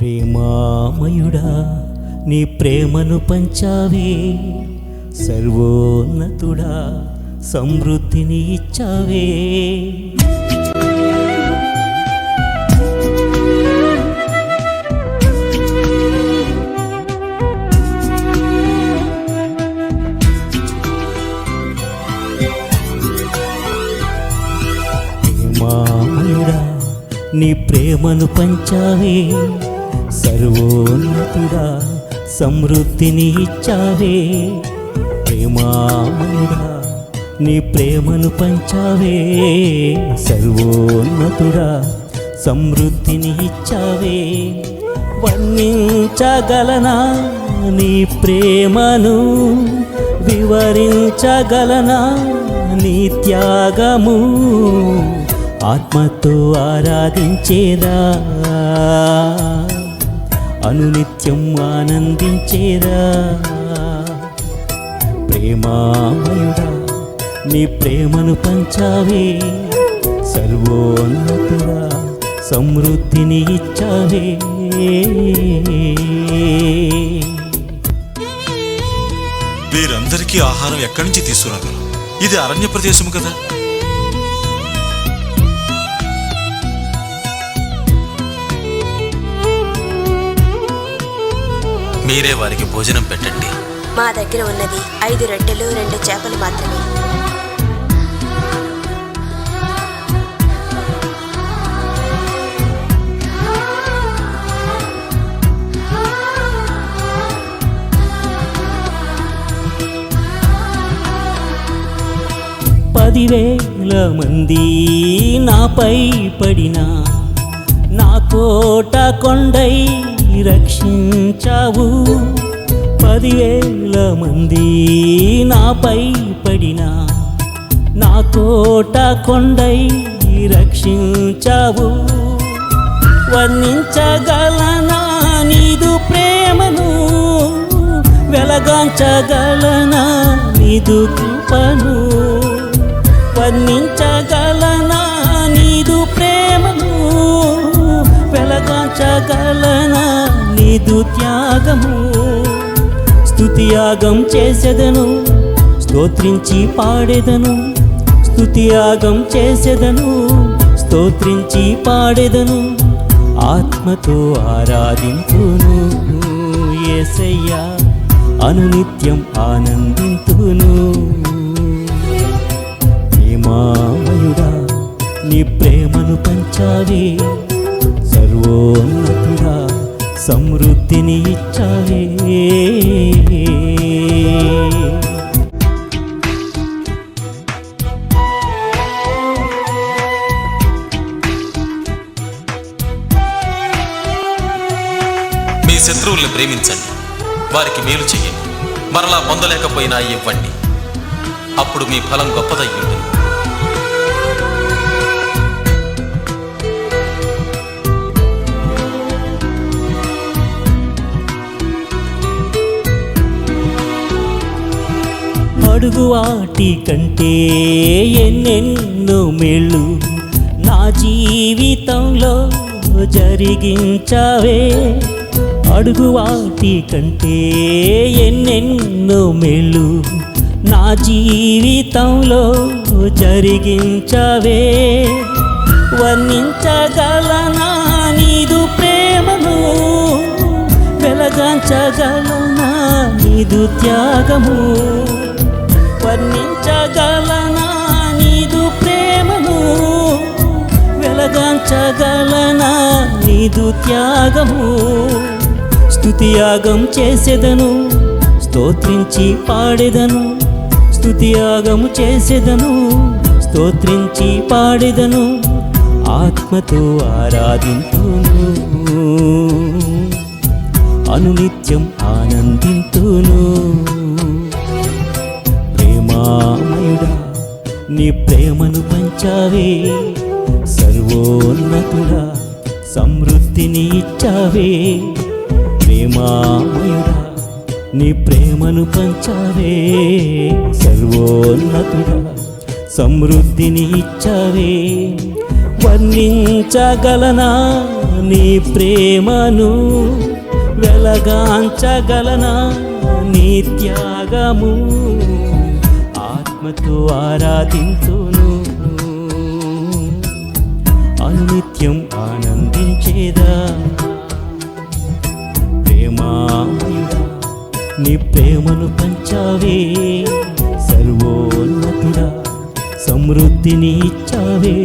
ప్రేమామయుడా నీ ప్రేమను పంచావే, సర్వోన్నతుడా సమృద్ధిని ఇచ్చావే. ప్రేమామయుడా నీ ప్రేమను పంచావే, సర్వోన్నతుడా సమృద్ధిని ఇచ్చావే. ప్రేమామయుడా నీ ప్రేమను పంచావే, సర్వోన్నతుడా సమృద్ధిని ఇచ్చావే. వర్ణించగలనా నీ ప్రేమను, వివరించగలనా నీ త్యాగము, ఆత్మతో ఆరాధించేదా, అనునిత్యం ఆనందించేదా. ప్రేమామయుడా నీ ప్రేమను పంచావే, సర్వోన్నతుడా సమృద్ధిని ఇచ్చావే. వీరందరికీ ఆహారం ఎక్కడి నుంచి తీసుకురాగలం? ఇది అరణ్య ప్రదేశము కదా. మీరే వారికి భోజనం పెట్టండి. మా దగ్గర ఉన్నది 5 రొట్టెలు 2 చేపలు మాత్రమే. పదివేల మంది నాపై పడినా, నా కోట కొండై రక్షించావు. 10,000 మంది నాపై పడినా, నా కోట కొండై రక్షించావు. వర్ణించగలనా నీదు ప్రేమను, వెలగాంచగలనా నీదు కృపను. వర్ణించగలనా నీదు ప్రేమను, వెలగాంచగలనా నీదు త్యాగము. స్తుతియాగం చేసెదను, స్తోత్రించి పాడెదను. స్తుతియాగం చేసెదను, స్తోత్రించి పాడెదను. ఆత్మతో ఆరాధింతును యేసయ్యా, అనునిత్యం ఆనందింతును. ప్రేమామయుడా నీ ప్రేమను పంచావే, సర్వోన్నతుడా సమృద్ధిని ఇచ్చావే. మీ శత్రువుల్ని ప్రేమించండి, వారికి మేలు చేయండి, మరలా పొందలేకపోయినా ఇవ్వండి, అప్పుడు మీ ఫలం గొప్పదయ్యుంటుంది. అడుగు వాటి కంటే ఎన్నెన్నో మేళ్ళు నా జీవితంలో జరిగించావే. అడుగు వాటి కంటే ఎన్నెన్నో మేళ్ళు నా జీవితంలో జరిగించావే. వర్ణించగలనా నీదు ప్రేమను, వెలగాంచగలనా నీదు త్యాగము. వర్ణించగలనా నీదు ప్రేమను, వెలగాంచగలనా నీదు త్యాగము. స్తుతియాగం చేసెదను, స్తోత్రించి పాడెదను. స్తుతియాగము చేసెదను, స్తోత్రించి పాడెదను. ఆత్మతో ఆరాధింతును, అనునిత్యం ఆనందింతును. ప్రేమామయుడా నీ ప్రేమను పంచావే, సర్వోన్నతుడా సమృద్ధిని ఇచ్చావే. ప్రేమామయుడా నీ ప్రేమను పంచావే, సర్వోన్నతుడా సమృద్ధిని ఇచ్చావే. వర్ణించగలనా నీ ప్రేమను, వెలగాంచగలనా నీ త్యాగము, ఆత్మతో ఆరాధించును, అనునిత్యం ఆనందించేదా. ప్రేమామయుడా నీ ప్రేమను పంచావే, సర్వోన్నతుడా సమృద్ధిని ఇచ్చావే.